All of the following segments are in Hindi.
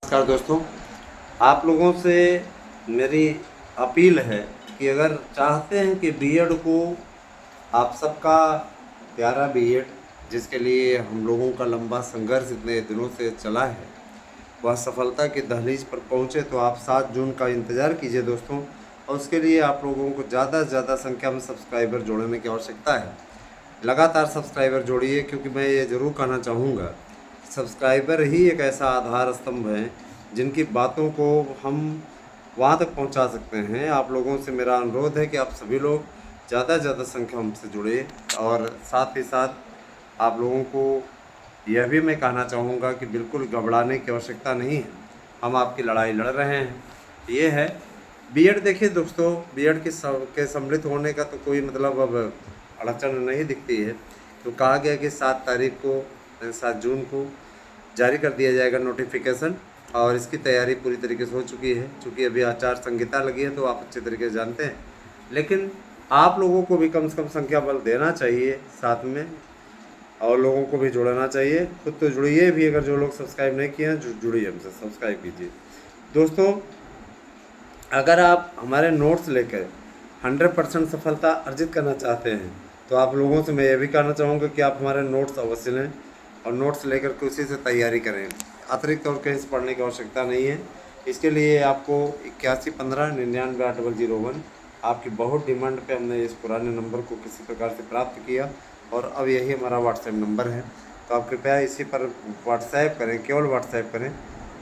नमस्कार दोस्तों, आप लोगों से मेरी अपील है कि अगर चाहते हैं कि बीएड को आप सबका प्यारा बीएड जिसके लिए हम लोगों का लंबा संघर्ष इतने दिनों से चला है वह सफलता की दहलीज पर पहुंचे, तो आप 7 जून का इंतज़ार कीजिए दोस्तों। और उसके लिए आप लोगों को ज़्यादा से ज़्यादा संख्या में सब्सक्राइबर जोड़ने की आवश्यकता है। लगातार सब्सक्राइबर जोड़िए, क्योंकि मैं ये ज़रूर कहना चाहूँगा, सब्सक्राइबर ही एक ऐसा आधार स्तंभ है जिनकी बातों को हम वहाँ तक पहुँचा सकते हैं। आप लोगों से मेरा अनुरोध है कि आप सभी लोग ज़्यादा से ज़्यादा संख्या हमसे जुड़े, और साथ ही साथ आप लोगों को यह भी मैं कहना चाहूँगा कि बिल्कुल घबराने की आवश्यकता नहीं है। हम आपकी लड़ाई लड़ रहे हैं। ये है बीएड। देखिए दोस्तों, बीएड के सम्मिलित होने का तो कोई मतलब अब अड़चन नहीं दिखती है। तो कहा गया कि 7 जून को जारी कर दिया जाएगा नोटिफिकेशन, और इसकी तैयारी पूरी तरीके से हो चुकी है। चूँकि अभी आचार संहिता लगी है तो आप अच्छे तरीके से जानते हैं, लेकिन आप लोगों को भी कम से कम संख्या बल देना चाहिए साथ में, और लोगों को भी जोड़ना चाहिए। खुद तो जुड़िए भी, अगर जो लोग सब्सक्राइब नहीं किए हैं जुड़िए हमसे, सब्सक्राइब कीजिए दोस्तों। अगर आप हमारे नोट्स लेकर 100% सफलता अर्जित करना चाहते हैं तो आप लोगों से मैं ये भी कहना चाहूँगा कि आप हमारे नोट्स अवश्य लें, और नोट्स लेकर के उसी से तैयारी करें। अतिरिक्त और कहीं से पढ़ने की आवश्यकता नहीं है। इसके लिए आपको 8115998001 आपकी बहुत डिमांड पे हमने इस पुराने नंबर को किसी प्रकार से प्राप्त किया, और अब यही हमारा व्हाट्सएप नंबर है। तो आप कृपया इसी पर व्हाट्सएप करें, केवल व्हाट्सएप करें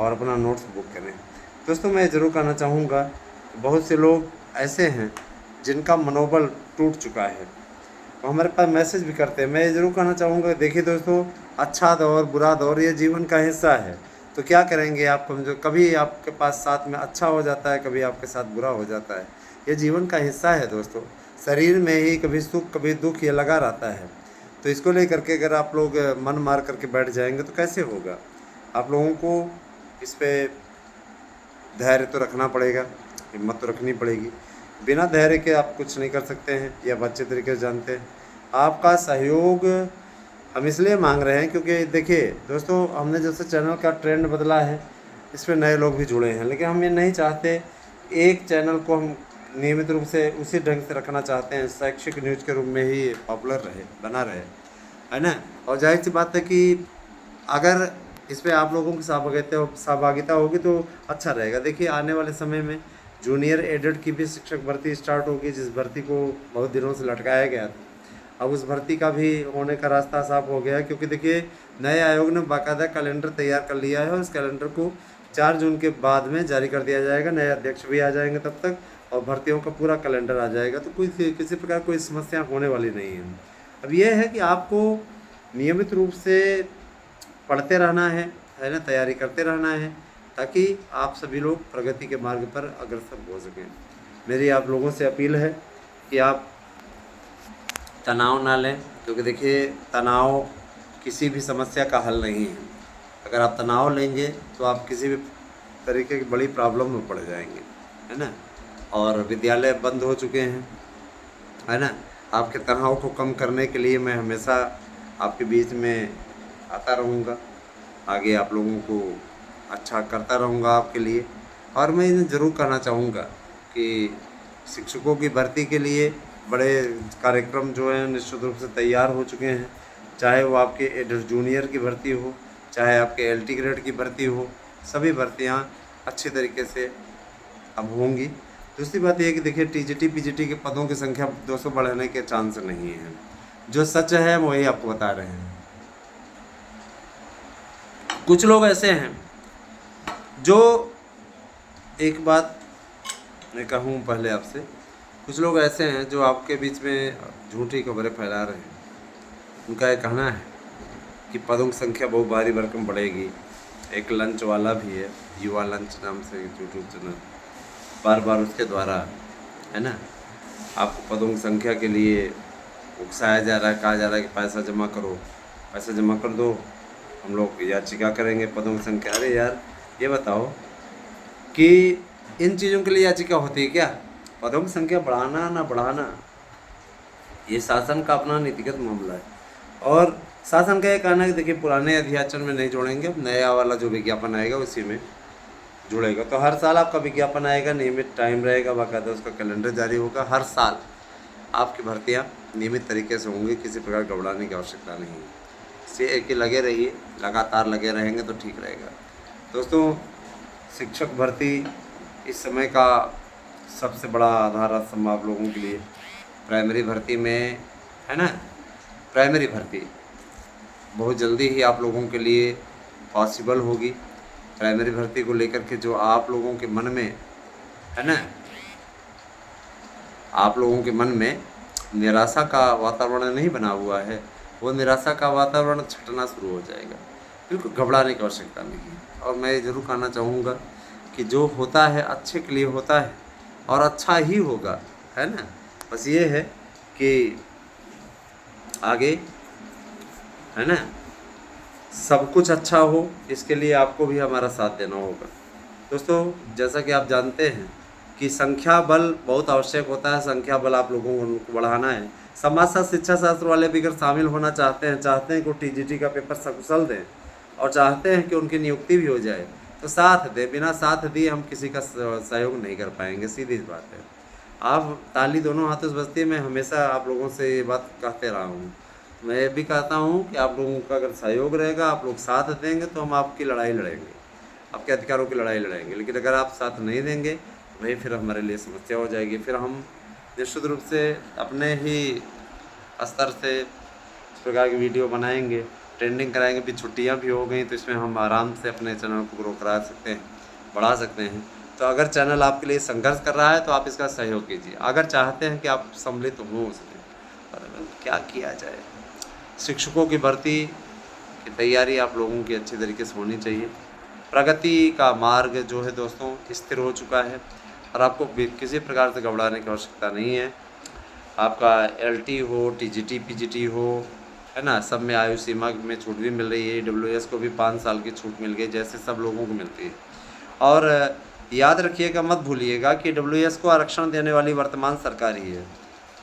और अपना नोट्स बुक करें। दोस्तों, मैं ज़रूर कहना चाहूँगा, बहुत से लोग ऐसे हैं जिनका मनोबल टूट चुका है, तो हमारे पास मैसेज भी करते हैं। मैं ये ज़रूर कहना चाहूँगा, देखिए दोस्तों, अच्छा दौर बुरा दौर ये जीवन का हिस्सा है। तो क्या करेंगे आप कमजोर, कभी आपके पास साथ में अच्छा हो जाता है, कभी आपके साथ बुरा हो जाता है। ये जीवन का हिस्सा है दोस्तों। शरीर में ही कभी सुख कभी दुख ये लगा रहता है। तो इसको लेकर के अगर आप लोग मन मार करके बैठ जाएंगे तो कैसे होगा। आप लोगों को इस पर धैर्य तो रखना पड़ेगा, हिम्मत तो रखनी पड़ेगी। बिना धैर्य के आप कुछ नहीं कर सकते हैं, ये आप अच्छे तरीके से जानते हैं। आपका सहयोग हम इसलिए मांग रहे हैं क्योंकि देखिए दोस्तों, हमने जैसे चैनल का ट्रेंड बदला है, इस पर नए लोग भी जुड़े हैं, लेकिन हम ये नहीं चाहते एक चैनल को हम नियमित रूप से उसी ढंग से रखना चाहते हैं, शैक्षिक न्यूज़ के रूप में ही पॉपुलर रहे, बना रहे, है ना। और जाहिर सी बात है कि अगर इस पर आप लोगों की सहभागिता होगी तो अच्छा रहेगा। देखिए, आने वाले समय में जूनियर एडेड की भी शिक्षक भर्ती स्टार्ट होगी, जिस भर्ती को बहुत दिनों से लटकाया गया था। अब उस भर्ती का भी होने का रास्ता साफ हो गया है, क्योंकि देखिए नए आयोग ने बाकायदा कैलेंडर तैयार कर लिया है, और उस कैलेंडर को 4 जून के बाद में जारी कर दिया जाएगा। नए अध्यक्ष भी आ जाएंगे तब तक, और भर्तियों का पूरा कैलेंडर आ जाएगा। तो किसी प्रकार कोई समस्या होने वाली नहीं है। अब यह है कि आपको नियमित रूप से पढ़ते रहना है ना, तैयारी करते रहना है, ताकि आप सभी लोग प्रगति के मार्ग पर अग्रसर हो सकें। मेरी आप लोगों से अपील है कि आप तनाव ना लें, क्योंकि देखिए तनाव किसी भी समस्या का हल नहीं है। अगर आप तनाव लेंगे तो आप किसी भी तरीके की बड़ी प्रॉब्लम में पड़ जाएंगे, है ना। और विद्यालय बंद हो चुके हैं, है ना। आपके तनाव को कम करने के लिए मैं हमेशा आपके बीच में आता रहूँगा, आगे आप लोगों को अच्छा करता रहूँगा आपके लिए। और मैं इन्हें ज़रूर कहना चाहूँगा कि शिक्षकों की भर्ती के लिए बड़े कार्यक्रम जो हैं निश्चित रूप से तैयार हो चुके हैं। चाहे वो आपके एडेड जूनियर की भर्ती हो, चाहे आपके एलटी ग्रेड की भर्ती हो, सभी भर्तियाँ अच्छे तरीके से अब होंगी। दूसरी बात यह कि देखिए टीजीटी पीजीटी के पदों की संख्या 200 बढ़ने के चांस नहीं है। जो सच है वही आपको बता रहे हैं। कुछ लोग ऐसे हैं जो, एक बात मैं कहूँ पहले आपसे, कुछ लोग ऐसे हैं जो आपके बीच में झूठी खबरें फैला रहे हैं। उनका ये कहना है कि पदों की संख्या बहुत भारी भरकम बढ़ेगी। एक लंच वाला भी है, युवा लंच नाम से यूट्यूब चैनल, बार बार उसके द्वारा, है ना, आपको पदों की संख्या के लिए उकसाया जा रहा है, कहा जा रहा है कि पैसा जमा करो, पैसा जमा कर दो, हम लोग याचिका करेंगे पदों की संख्या। अरे यार, ये बताओ कि इन चीज़ों के लिए याचिका होती है क्या? पदों की संख्या बढ़ाना ना बढ़ाना ये शासन का अपना नीतिगत मामला है, और शासन का ये कहना है कि देखिए पुराने अध्याचन में नहीं जोड़ेंगे, नया वाला जो विज्ञापन आएगा उसी में जुड़ेगा। तो हर साल आपका विज्ञापन आएगा, नियमित टाइम रहेगा, बाकायदा उसका कैलेंडर जारी होगा। हर साल आपकी भर्तियाँ नियमित तरीके से होंगी, किसी प्रकार घबराने की आवश्यकता नहीं है। इसलिए कि लगे रहिए, लगातार लगे रहेंगे तो ठीक रहेगा। दोस्तों, शिक्षक भर्ती इस समय का सबसे बड़ा आधार स्तंभ आप लोगों के लिए प्राइमरी भर्ती में है ना। प्राइमरी भर्ती बहुत जल्दी ही आप लोगों के लिए पॉसिबल होगी। प्राइमरी भर्ती को लेकर के जो आप लोगों के मन में है ना, आप लोगों के मन में निराशा का वातावरण नहीं बना हुआ है, वो निराशा का वातावरण छटना शुरू हो जाएगा। बिल्कुल घबराने की आवश्यकता नहीं है। और मैं ज़रूर कहना चाहूँगा कि जो होता है अच्छे के लिए होता है और अच्छा ही होगा, है ना। बस ये है कि आगे है ना सब कुछ अच्छा हो, इसके लिए आपको भी हमारा साथ देना होगा। दोस्तों, जैसा कि आप जानते हैं कि संख्या बल बहुत आवश्यक होता है, संख्या बल आप लोगों को बढ़ाना है। समाजशास्त्र शिक्षा शास्त्र वाले भी अगर शामिल होना चाहते हैं कि वो टीजीटी का पेपर सकुशल दें और चाहते हैं कि उनकी नियुक्ति भी हो जाए, तो साथ दें। बिना साथ दिए हम किसी का सहयोग नहीं कर पाएंगे, सीधी बात है। आप ताली दोनों हाथों से बजती है, मैं हमेशा आप लोगों से ये बात कहते रहा हूँ। मैं ये भी कहता हूँ कि आप लोगों का अगर सहयोग रहेगा, आप लोग साथ देंगे, तो हम आपकी लड़ाई लड़ेंगे, आपके अधिकारों की लड़ाई लड़ेंगे। लेकिन अगर आप साथ नहीं देंगे, वही फिर हमारे लिए समस्या हो जाएगी। फिर हम निश्चित रूप से अपने ही स्तर से इस प्रकार की वीडियो बनाएंगे, ट्रेंडिंग कराएंगे। भी छुट्टियां भी हो गई तो इसमें हम आराम से अपने चैनल को ग्रो करा सकते हैं, बढ़ा सकते हैं। तो अगर चैनल आपके लिए संघर्ष कर रहा है तो आप इसका सहयोग कीजिए। अगर चाहते हैं कि आप सम्मिलित हों उसमें, पर क्या किया जाए। शिक्षकों की भर्ती की तैयारी आप लोगों की अच्छी तरीके से होनी चाहिए। प्रगति का मार्ग जो है दोस्तों स्थिर हो चुका है और आपको किसी प्रकार से घबराने की आवश्यकता नहीं है। आपका एलटी हो, टीजीटी, पीजीटी हो, है ना, सब में आयु सीमा में छूट भी मिल रही है। डब्ल्यूएस को भी 5 साल की छूट मिल गई, जैसे सब लोगों को मिलती है। और याद रखिएगा, मत भूलिएगा कि डब्ल्यूएस को आरक्षण देने वाली वर्तमान सरकार ही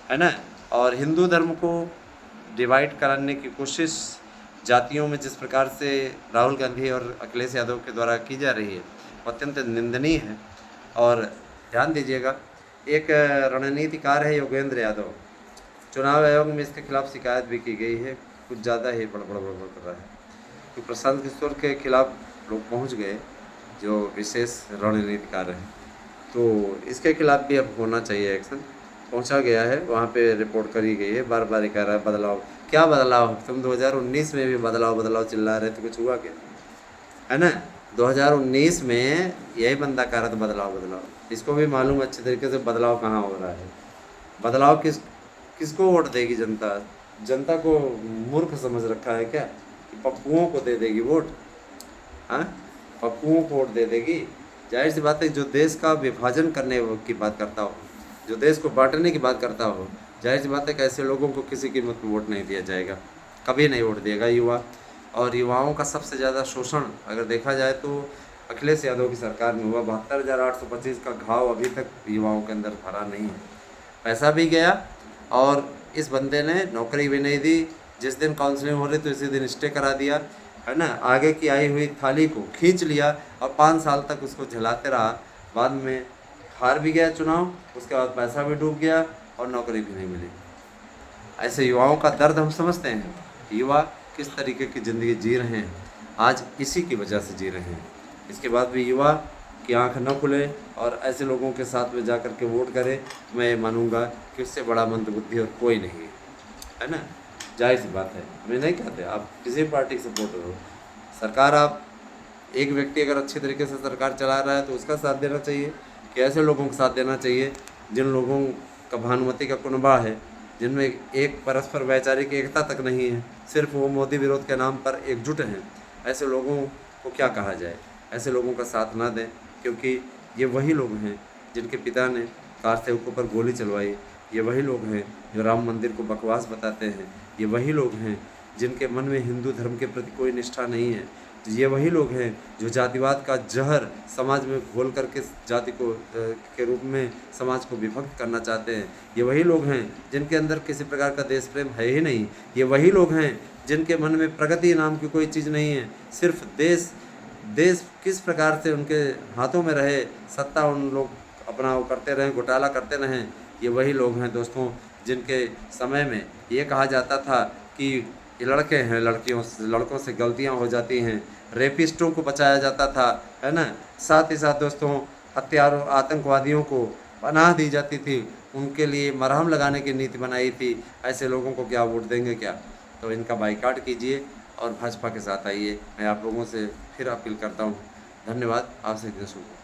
है ना। और हिंदू धर्म को डिवाइड कराने की कोशिश जातियों में जिस प्रकार से राहुल गांधी और अखिलेश यादव के द्वारा की जा रही है, वो अत्यंत निंदनीय है। और ध्यान दीजिएगा, एक रणनीतिकार है योगेंद्र यादव, चुनाव आयोग में इसके खिलाफ शिकायत भी की गई है, कुछ ज़्यादा ही बड़बड़ कर रहा है। तो प्रशांत किशोर के खिलाफ लोग पहुंच गए, जो विशेष रणनीतिकार हैं। तो इसके खिलाफ भी अब होना चाहिए एक्शन, पहुंचा गया है, वहाँ पे रिपोर्ट करी गई है। बार बार कह रहा है बदलाव, क्या बदलाव? तुम 2019 में भी बदलाव बदलाव चिल्ला रहे थे, कुछ हुआ क्या? है ना, 2019 में यही बंदा कह रहा था बदलाव बदलाव। इसको भी मालूम अच्छे तरीके से बदलाव कहाँ हो रहा है। बदलाव किसको वोट देगी जनता? जनता को मूर्ख समझ रखा है क्या कि पप्पुओं को दे देगी वोट? हाँ, पप्पुओं को वोट दे देगी? जाहिर सी बात है, जो देश का विभाजन करने की बात करता हो, जो देश को बांटने की बात करता हो, जाहिर सी बात है कि ऐसे लोगों को किसी कीमत पर वोट नहीं दिया जाएगा, कभी नहीं वोट देगा युवा। और युवाओं का सबसे ज़्यादा शोषण अगर देखा जाए तो अखिलेश यादव की सरकार में हुआ। 72,825 का घाव अभी तक युवाओं के अंदर भरा नहीं है। पैसा भी गया और इस बंदे ने नौकरी भी नहीं दी। जिस दिन काउंसलिंग हो रही तो इसी दिन स्टे करा दिया, है ना। आगे की आई हुई थाली को खींच लिया और 5 साल तक उसको झेलाते रहा। बाद में हार भी गया चुनाव, उसके बाद पैसा भी डूब गया और नौकरी भी नहीं मिली। ऐसे युवाओं का दर्द हम समझते हैं। युवा किस तरीके की ज़िंदगी जी रहे हैं, आज इसी की वजह से जी रहे हैं। इसके बाद भी युवा की आंख न खुले और ऐसे लोगों के साथ में जा कर के वोट करें, मैं ये मानूंगा कि उससे बड़ा मंदबुद्धि और कोई नहीं है ना। जाहिर सी बात है, मैं नहीं कहते आप किसी पार्टी के सपोर्टर हो, सरकार आप एक व्यक्ति अगर अच्छे तरीके से सरकार चला रहा है तो उसका साथ देना चाहिए, कि ऐसे लोगों का साथ देना चाहिए जिन लोगों का भानुमति का कुनबा है, जिनमें एक परस्पर वैचारिक एकता तक नहीं है, सिर्फ वो मोदी विरोध के नाम पर एकजुट हैं। ऐसे लोगों को क्या कहा जाए? ऐसे लोगों का साथ ना दें, क्योंकि ये वही लोग हैं जिनके पिता ने कार सेवकों पर गोली चलवाई, ये वही लोग हैं जो राम मंदिर को बकवास बताते हैं, ये वही लोग हैं जिनके मन में हिंदू धर्म के प्रति कोई निष्ठा नहीं है, ये वही लोग हैं जो जातिवाद का जहर समाज में घोल करके जाति को के रूप में समाज को विभक्त करना चाहते हैं, ये वही लोग हैं जिनके अंदर किसी प्रकार का देश प्रेम है ही नहीं, ये वही लोग हैं जिनके मन में प्रगति नाम की कोई चीज़ नहीं है, सिर्फ देश देश किस प्रकार से उनके हाथों में रहे, सत्ता उन लोग अपना वो करते रहें, घोटाला करते रहें, ये वही लोग हैं दोस्तों जिनके समय में ये कहा जाता था कि ये लड़के हैं, लड़कों से गलतियां हो जाती हैं, रेपिस्टों को बचाया जाता था, है ना। साथ ही साथ दोस्तों हत्यारों, आतंकवादियों को पनाह दी जाती थी, उनके लिए मरहम लगाने की नीति बनाई थी। ऐसे लोगों को क्या वोट देंगे क्या? तो इनका बाइकाट कीजिए और भाजपा के साथ आइए। मैं आप लोगों से फिर अपील करता हूँ। धन्यवाद। आपसे दिन शुभ हो।